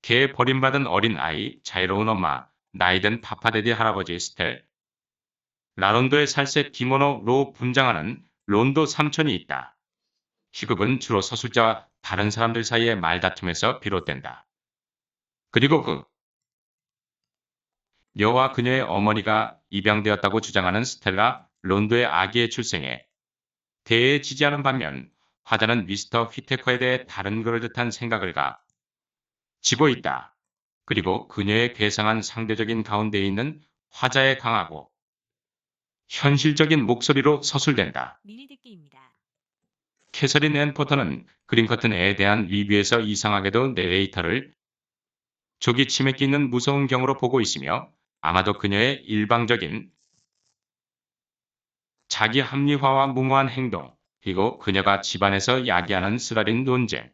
개 버림받은 어린 아이 자유로운 엄마 나이든 파파데디 할아버지 스텔 라론도의 살색 기모노로 분장하는 론도 삼촌이 있다. 희극은 주로 서술자와 다른 사람들 사이의 말다툼에서 비롯된다. 그리고 그 여와 그녀의 어머니가 입양되었다고 주장하는 스텔라 론도의 아기의 출생에 대해 지지하는 반면 화자는 미스터 휘테커에 대해 다른 그럴듯한 생각을 가지고 있다. 그리고 그녀의 괴상한 상대적인 가운데 있는 화자의 강하고 현실적인 목소리로 서술된다. 캐서린 앤 포터는 그린커튼에 대한 리뷰에서 이상하게도 내레이터를 조기 치맥기 있는 무서운 경우로 보고 있으며 아마도 그녀의 일방적인 자기 합리화와 무모한 행동, 그리고 그녀가 집안에서 야기하는 쓰라린 논쟁을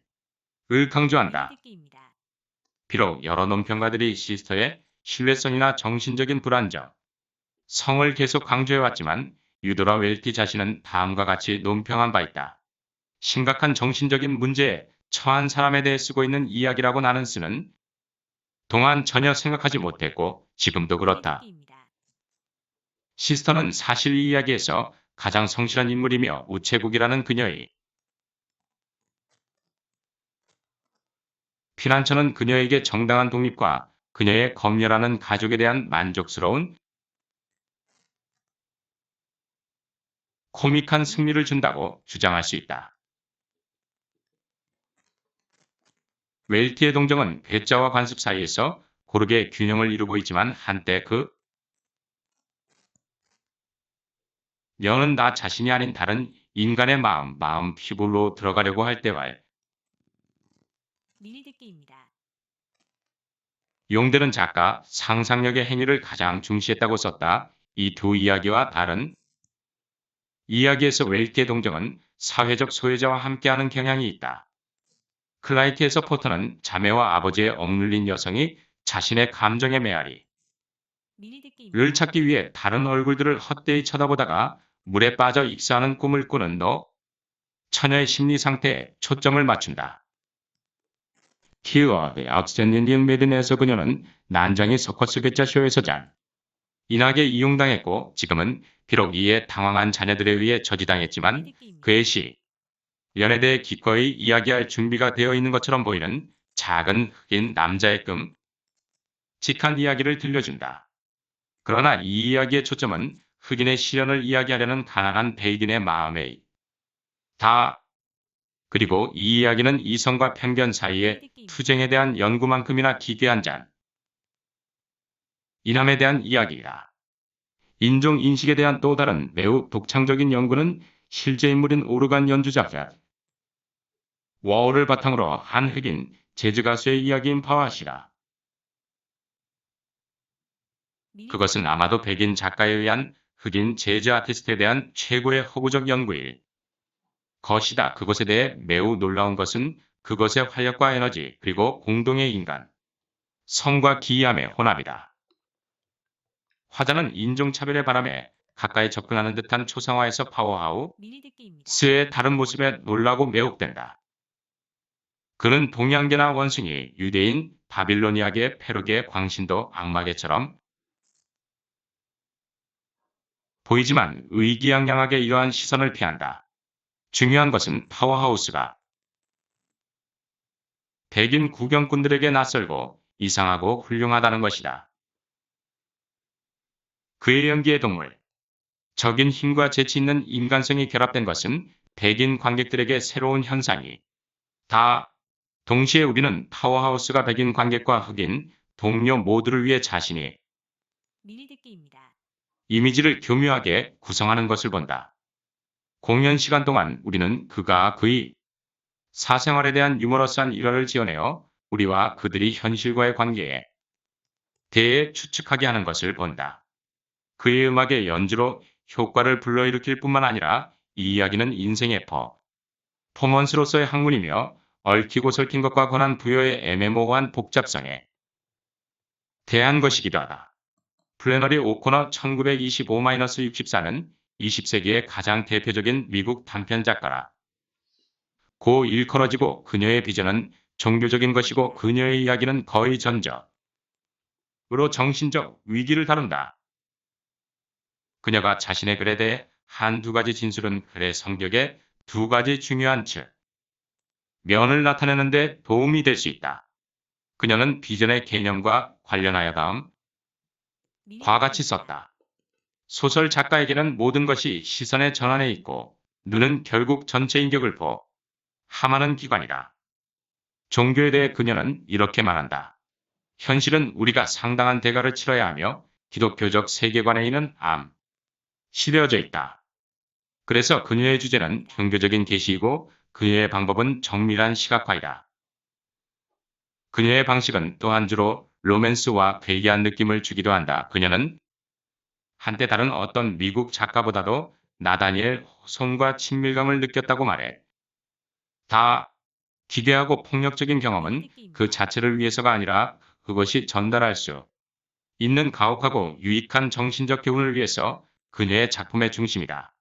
강조한다. 비록 여러 논평가들이 시스터의 신뢰성이나 정신적인 불안정, 성을 계속 강조해왔지만 유도라 웰티 자신은 다음과 같이 논평한 바 있다. 심각한 정신적인 문제에 처한 사람에 대해 쓰고 있는 이야기라고 나는 쓰는 동안 전혀 생각하지 못했고 지금도 그렇다. 시스터는 사실 이 이야기에서 가장 성실한 인물이며 우체국이라는 그녀의 피난처는 그녀에게 정당한 독립과 그녀의 검열하는 가족에 대한 만족스러운 코믹한 승리를 준다고 주장할 수 있다. 웰티의 동정은 괴짜와 관습 사이에서 고르게 균형을 이루고 있지만 한때 그 여는 나 자신이 아닌 다른 인간의 마음 피부로 들어가려고 할 때와 용대는 작가 상상력의 행위를 가장 중시했다고 썼다. 이 두 이야기와 다른 이야기에서 웰기의 동정은 사회적 소외자와 함께하는 경향이 있다. 클라이트에서 포터는 자매와 아버지에 억눌린 여성이 자신의 감정에 메아리 를 찾기 위해 다른 얼굴들을 헛되이 쳐다보다가 물에 빠져 익사하는 꿈을 꾸는 처녀의 심리 상태에 초점을 맞춘다. Here, the Outstanding Maiden에서 그녀는 난장이 서커스 괴짜쇼에서 인하게 이용당했고 지금은 비록 이에 당황한 자녀들에 의해 저지당했지만 그의 연에 대해 기꺼이 이야기할 준비가 되어 있는 것처럼 보이는 작은 흑인 남자의 끔찍한 이야기를 들려준다. 그러나 이 이야기의 초점은 흑인의 시련을 이야기하려는 가난한 베이딘의 마음에 다. 그리고 이 이야기는 이성과 편견 사이의 투쟁에 대한 연구만큼이나 기괴한 인함에 대한 이야기이다. 인종 인식에 대한 또 다른 매우 독창적인 연구는 실제 인물인 오르간 연주자 워홀을 바탕으로 한 흑인 재즈 가수의 이야기인 파와시다. 그것은 아마도 백인 작가에 의한 흑인 재즈 아티스트에 대한 최고의 허구적 연구일 것이다. 그것에 대해 매우 놀라운 것은 그것의 활력과 에너지 그리고 공동의 인간 성과 기이함의 혼합이다. 화자는 인종차별의 바람에 가까이 접근하는 듯한 초상화에서 파워하우스의 다른 모습에 놀라고 매혹된다. 그는 동양계나 원숭이, 유대인, 바빌로니아계, 페루계, 광신도, 악마계처럼 보이지만 의기양양하게 이러한 시선을 피한다. 중요한 것은 파워하우스가 백인 구경꾼들에게 낯설고 이상하고 훌륭하다는 것이다. 그의 연기의 적인 힘과 재치 있는 인간성이 결합된 것은 백인 관객들에게 새로운 현상이 다. 동시에 우리는 파워하우스가 백인 관객과 흑인, 동료 모두를 위해 자신이 이미지를 교묘하게 구성하는 것을 본다. 공연 시간 동안 우리는 그가 그의 사생활에 대한 유머러스한 일화를 지어내어 우리와 그들이 현실과의 관계에 대해 추측하게 하는 것을 본다. 그의 음악의 연주로 효과를 불러일으킬 뿐만 아니라 이 이야기는 인생의 퍼포먼스로서의 학문이며 얽히고 설킨 것과 권한 부여의 애매모호한 복잡성에 대한 것이기도 하다. 플래너리 오코너 1925-64는 20세기의 가장 대표적인 미국 단편 작가라. 고 일컬어지고 그녀의 비전은 종교적인 것이고 그녀의 이야기는 거의 전적으로 정신적 위기를 다룬다. 그녀가 자신의 글에 대해 한두 가지 진술은 글의 성격의 두 가지 중요한 면을 나타내는 데 도움이 될 수 있다. 그녀는 비전의 개념과 관련하여 다음과 같이 썼다. 소설 작가에게는 모든 것이 시선의 전환에 있고 눈은 결국 전체 인격을 포함하는 기관이다. 종교에 대해 그녀는 이렇게 말한다. 현실은 우리가 상당한 대가를 치러야 하며 기독교적 세계관에 있는 시대어져 있다. 그래서 그녀의 주제는 종교적인 계시이고 그녀의 방법은 정밀한 시각화이다. 그녀의 방식은 또한 주로 로맨스와 괴이한 느낌을 주기도 한다. 그녀는 한때 다른 어떤 미국 작가보다도 나다니엘 호손과 친밀감을 느꼈다고 말해. 다 기괴하고 폭력적인 경험은 그 자체를 위해서가 아니라 그것이 전달할 수 있는 가혹하고 유익한 정신적 교훈을 위해서 그녀의 작품의 중심이다.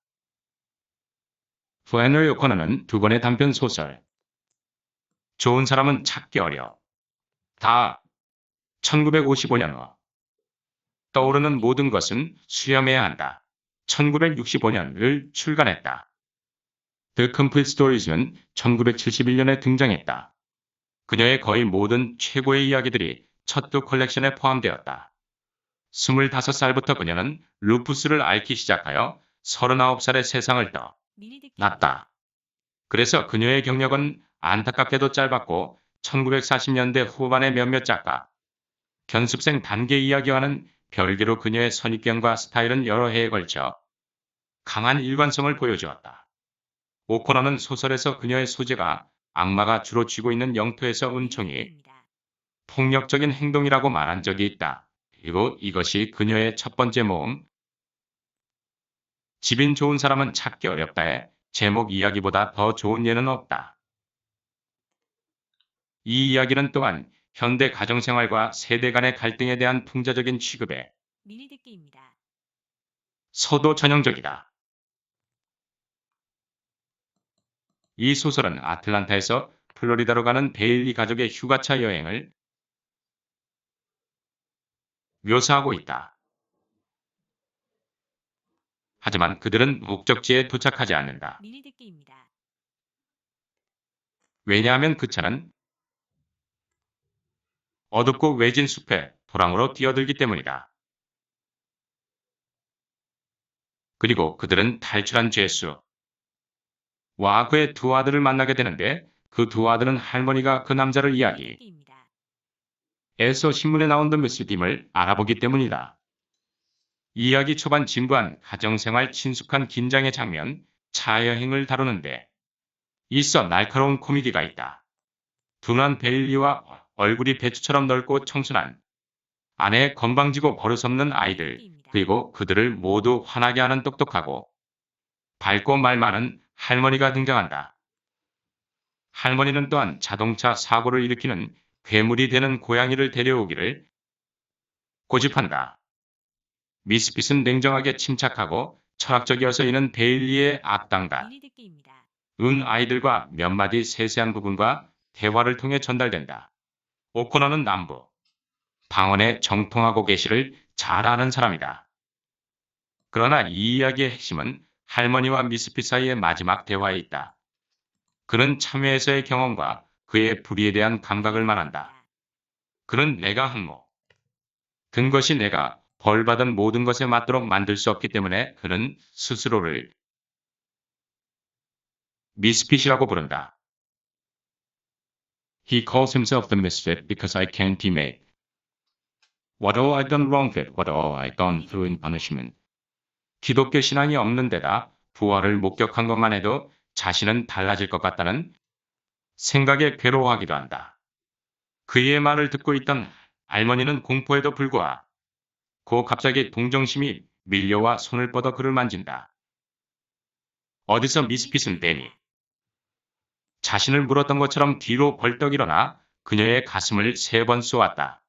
플래너리 오코너는 두 번의 단편 소설 좋은 사람은 찾기 어려. 다 1955년과 떠오르는 모든 것은 수렴해야 한다. 1965년을 출간했다. The Complete Stories는 1971년에 등장했다. 그녀의 거의 모든 최고의 이야기들이 첫 두 컬렉션에 포함되었다. 25살부터 그녀는 루푸스를 앓기 시작하여 39살의 세상을 떠났다. 그래서 그녀의 경력은 안타깝게도 짧았고 1940년대 후반의 몇몇 작가 견습생 단계 이야기와는 별개로 그녀의 선입견과 스타일은 여러 해에 걸쳐 강한 일관성을 보여주었다. 오코너는 소설에서 그녀의 소재가 악마가 주로 쥐고 있는 영토에서 은총이 폭력적인 행동이라고 말한 적이 있다. 그리고 이것이 그녀의 첫 번째 모험 집인 좋은 사람은 찾기 어렵다에 제목 이야기보다 더 좋은 예는 없다. 이 이야기는 또한 현대 가정생활과 세대 간의 갈등에 대한 풍자적인 취급에 미니 듣기입니다. 서도 전형적이다. 이 소설은 아틀란타에서 플로리다로 가는 베일리 가족의 휴가차 여행을 묘사하고 있다. 하지만 그들은 목적지에 도착하지 않는다. 미니 듣기입니다. 왜냐하면 그 차는 어둡고 외진 숲에 도랑으로 뛰어들기 때문이다. 그리고 그들은 탈출한 죄수 와 그의 두 아들을 만나게 되는데 그 두 아들은 할머니가 그 남자를 미니 이야기에서 듣기입니다. 신문에 나온 더 미스임을 알아보기 때문이다. 이야기 초반 진부한 가정생활 친숙한 긴장의 장면, 차여행을 다루는데 있어 날카로운 코미디가 있다. 둔한 베일리와 얼굴이 배추처럼 넓고 청순한 아내의 건방지고 버릇없는 미니 아이들, 듣기입니다. 그리고 그들을 모두 화나게 하는 똑똑하고 밝고 말 많은 할머니가 등장한다. 할머니는 또한 자동차 사고를 일으키는 괴물이 되는 고양이를 데려오기를 고집한다. 미스핏은 냉정하게 침착하고 철학적이어서 이는 베일리의 악당다. 미니 듣기입니다. 은 아이들과 몇 마디 세세한 부분과 대화를 통해 전달된다. 오코너는 남부 방언에 정통하고 계시를 잘 아는 사람이다. 그러나 이 이야기의 핵심은 할머니와 미스핏 사이의 마지막 대화에 있다. 그는 참회에서의 경험과 그의 불의에 대한 감각을 미니 말한다. 듣기입니다. 그는 내가 항모 든 것이 내가 벌받은 모든 것에 맞도록 만들 수 없기 때문에 그는 스스로를 미스핏이라고 부른다. He calls himself the misfit because I can't be made. What all I've done wrong with what all I've gone 미니 through in 듣기입니다. punishment. 기독교 신앙이 없는 데다 부활을 목격한 것만 해도 자신은 달라질 것 같다는 생각에 괴로워하기도 한다. 그의 말을 듣고 있던 할머니는 공포에도 불구하고 갑자기 동정심이 밀려와 손을 뻗어 그를 만진다. 어디서 미니 미스핏은 데니 듣기입니다. 자신을 물었던 것처럼 뒤로 벌떡 일어나 그녀의 가슴을 3번 쏘았다.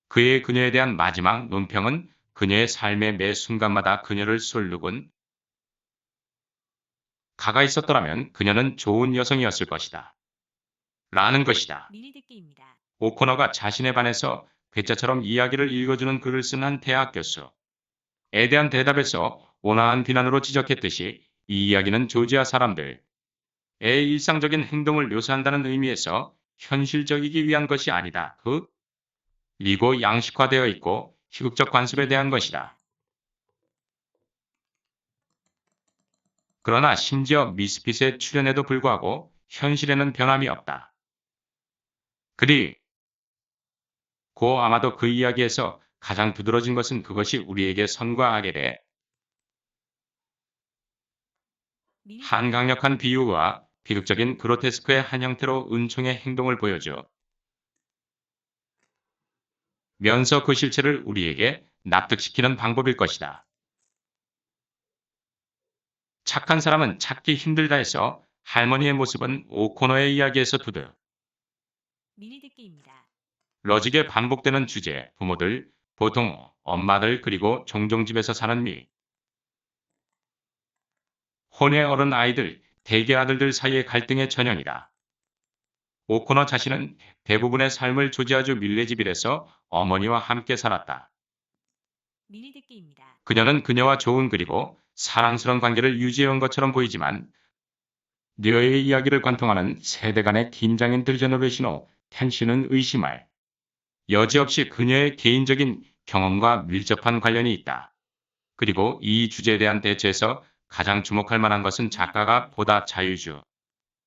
그녀에 대한 마지막 논평은 그녀의 삶의 매 순간마다 그녀를 쏠르곤 가가 있었더라면 그녀는 좋은 여성이었을 것이다. 라는 것이다. 미니 듣기입니다. 오코너가 자신에 반해서 괴짜처럼 이야기를 읽어주는 글을 쓴 한 대학 교수에 대한 대답에서 온화한 비난으로 지적했듯이 이 이야기는 조지아 사람들의 일상적인 행동을 묘사한다는 의미에서 현실적이기 위한 것이 아니다. 그리고 양식화되어 있고 희극적 관습에 미니 대한 듣기입니다. 것이다. 그러나 심지어 미스핏의 출연에도 불구하고 현실에는 변함이 없다. 그리고 아마도 그 이야기에서 가장 두드러진 것은 그것이 우리에게 선과 악에 대해 미니 한 듣기입니다. 강력한 비유와 비극적인 그로테스크의 한 형태로 은총의 행동을 보여줘 면서 그 실체를 우리에게 납득시키는 방법일 것이다. 착한 사람은 찾기 힘들다 해서 할머니의 모습은 오코너의 이야기에서 미니 듣기입니다. 두드러지게 반복되는 주제, 부모들, 보통 엄마들 그리고 종종 집에서 사는 혼의 어른 아이들, 대개 아들들 사이의 갈등의 전형이다. 오코너 자신은 대부분의 삶을 조지아주 밀레지빌에서 어머니와 함께 살았다. 미니 듣기입니다. 그녀는 그녀와 좋은 그리고 사랑스러운 관계를 유지해온 것처럼 보이지만 녀의 이야기를 관통하는 세대 간의 긴장 인터제너레이션의 텐션은 의심할 여지없이 그녀의 개인적인 경험과 밀접한 관련이 있다. 그리고 이 주제에 대한 대처에서 가장 주목할 만한 것은 작가가 보다 자유주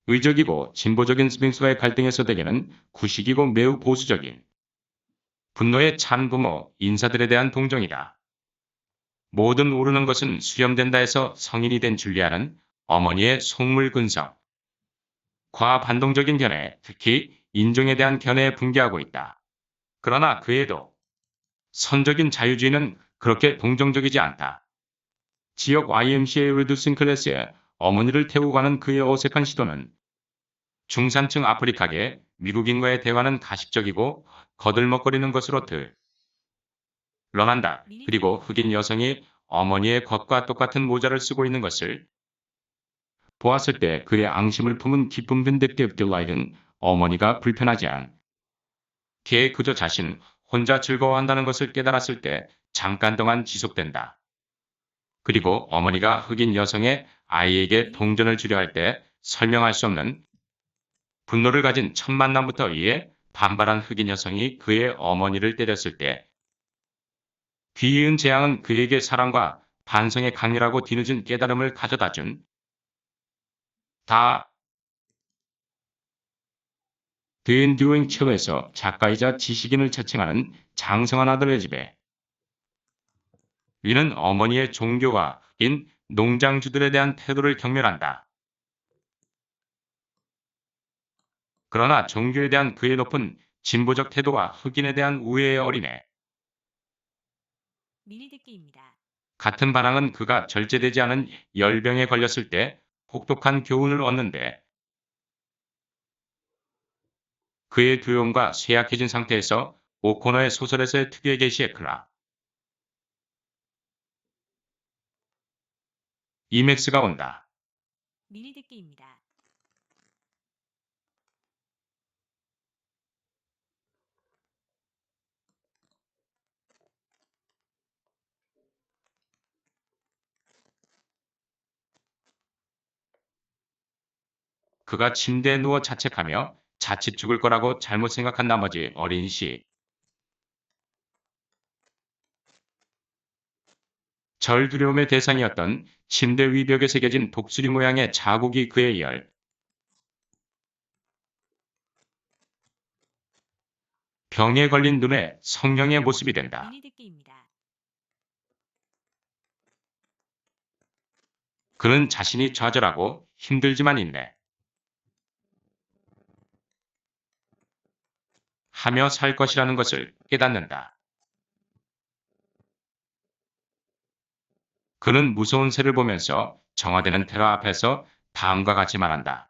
의적이고 진보적인 스핑스와의 갈등에서 대개는 구식이고 매우 보수적인 분노에 찬 부모 인사들에 대한 동정이다. 모든 오르는 것은 수렴된다 해서 성인이 된 줄리아는 어머니의 속물 근성, 과 반동적인 견해, 특히 인종에 대한 견해에 분개하고 있다. 그러나 그에도 선적인 자유주의는 그렇게 동정적이지 않다. 지역 YMCA 리듀싱 클래스에 어머니를 태우고 가는 그의 어색한 시도는 중산층 아프리카계 미국인과의 대화는 가식적이고 거들먹거리는 것으로 드러난다. 미리 그리고 듣기입니다. 흑인 여성이 어머니의 것과 똑같은 모자를 쓰고 있는 것을 보았을 때 그의 앙심을 품은 기쁨 vindictive delight은 어머니가 불편하지 않게 그저 자신 혼자 즐거워한다는 것을 깨달았을 때 잠깐 동안 지속된다. 그리고 어머니가 흑인 여성의 아이에게 미리 동전을 주려 듣기입니다. 할 때 설명할 수 없는 분노를 가진 첫 만남부터 이에 반발한 흑인 여성이 그의 어머니를 때렸을 때 뒤이은 재앙은 그에게 사랑과 반성의 강렬하고 뒤늦은 깨달음을 가져다준 다 The Enduring Chill에서 작가이자 지식인을 자칭하는 장성한 아들의 집에 이는 어머니의 종교가 인 농장주들에 대한 태도를 경멸한다. 그러나 종교에 대한 그의 높은 진보적 태도와 흑인에 대한 우애의 어린애 미리 듣기입니다. 같은 반항은 그가 절제되지 않은 열병에 걸렸을 때 혹독한 교훈을 얻는데 그의 두려움과 쇠약해진 상태에서 오코너의 소설에서의 특유의 계시의 클라 이맥스가 온다. 미리 듣기입니다. 그가 침대에 누워 자책하며 자칫 죽을 거라고 잘못 생각한 나머지 어린 시 절 두려움의 대상이었던 침대 위벽에 새겨진 독수리 모양의 자국이 그의 병에 걸린 눈에 성령의 모습이 된다. 미리 듣기입니다. 그는 자신이 좌절하고 힘들지만 있네 하며 살 것이라는 것을 깨닫는다. 그는 무서운 새를 보면서 정화되는 테러 앞에서 다음과 같이 말한다.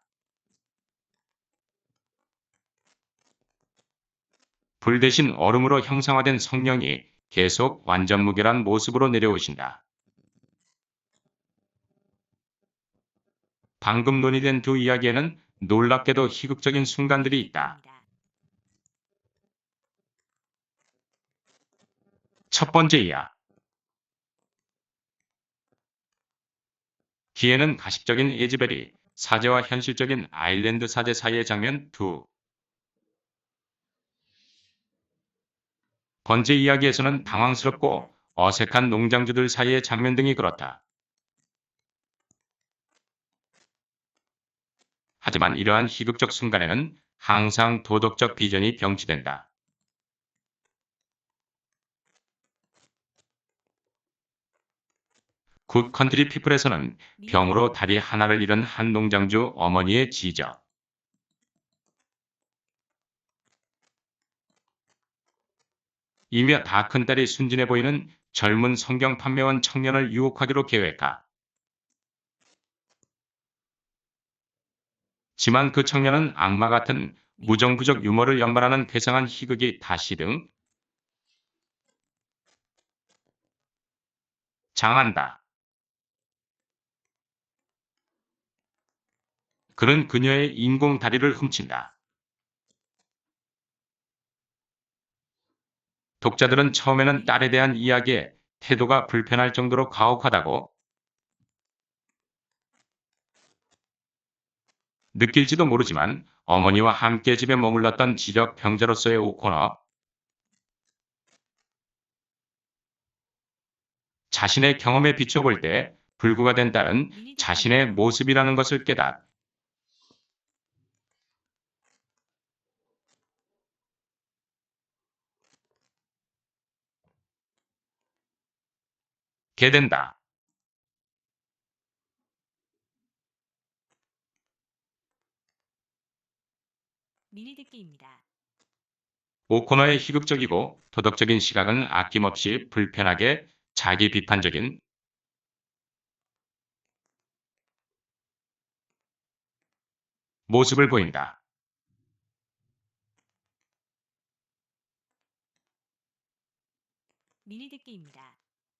불 대신 얼음으로 형상화된 성령이 계속 완전 무결한 모습으로 내려오신다. 방금 논의된 두 이야기에는 놀랍게도 희극적인 순간들이 미리 있다. 듣기입니다. 첫 번째 이야기에는 가식적인 에즈벨이 사제와 현실적인 아일랜드 사제 사이의 장면 두 번째 이야기에서는 미리 듣기입니다. 당황스럽고 어색한 농장주들 사이의 장면 등이 그렇다. 하지만 이러한 희극적 순간에는 항상 도덕적 비전이 병치된다. 굿 컨트리 피플에서는 미리 병으로 다리 듣기입니다. 하나를 잃은 한 농장주 어머니의 지적, 이며 다 큰딸이 순진해 보이는 젊은 성경 판매원 청년을 유혹하기로 계획하. 지만 그 청년은 악마 같은 미리 무정부적 듣기입니다. 유머를 연발하는 괴상한 희극이 다시 등장한다. 그는 그녀의 인공 다리를 훔친다. 독자들은 처음에는 미리 딸에 대한 듣기입니다. 이야기에 태도가 불편할 정도로 가혹하다고 느낄지도 모르지만 어머니와 함께 집에 머물렀던 지적 병자로서의 오코너, 자신의 경험에 비춰볼 때 불구가 된 딸은 미리 자신의 듣기입니다. 모습이라는 것을 깨닫게 된다. 미리 듣기입니다. 오코너의 희극적이고 도덕적인 시각은 아낌없이 불편하게 자기 비판적인 모습을 보인다. 미리 듣기입니다.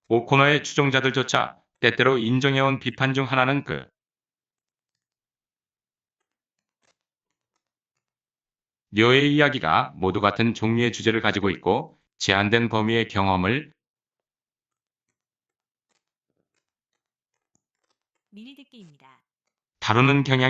오코너의 추종자들조차 때때로 인정해온 비판 중 하나는 그 녀의 이야기가 모두 같은 종류의 주제를 가지고 있고 제한된 범위의 경험을 미리 듣기입니다. 다루는 경향이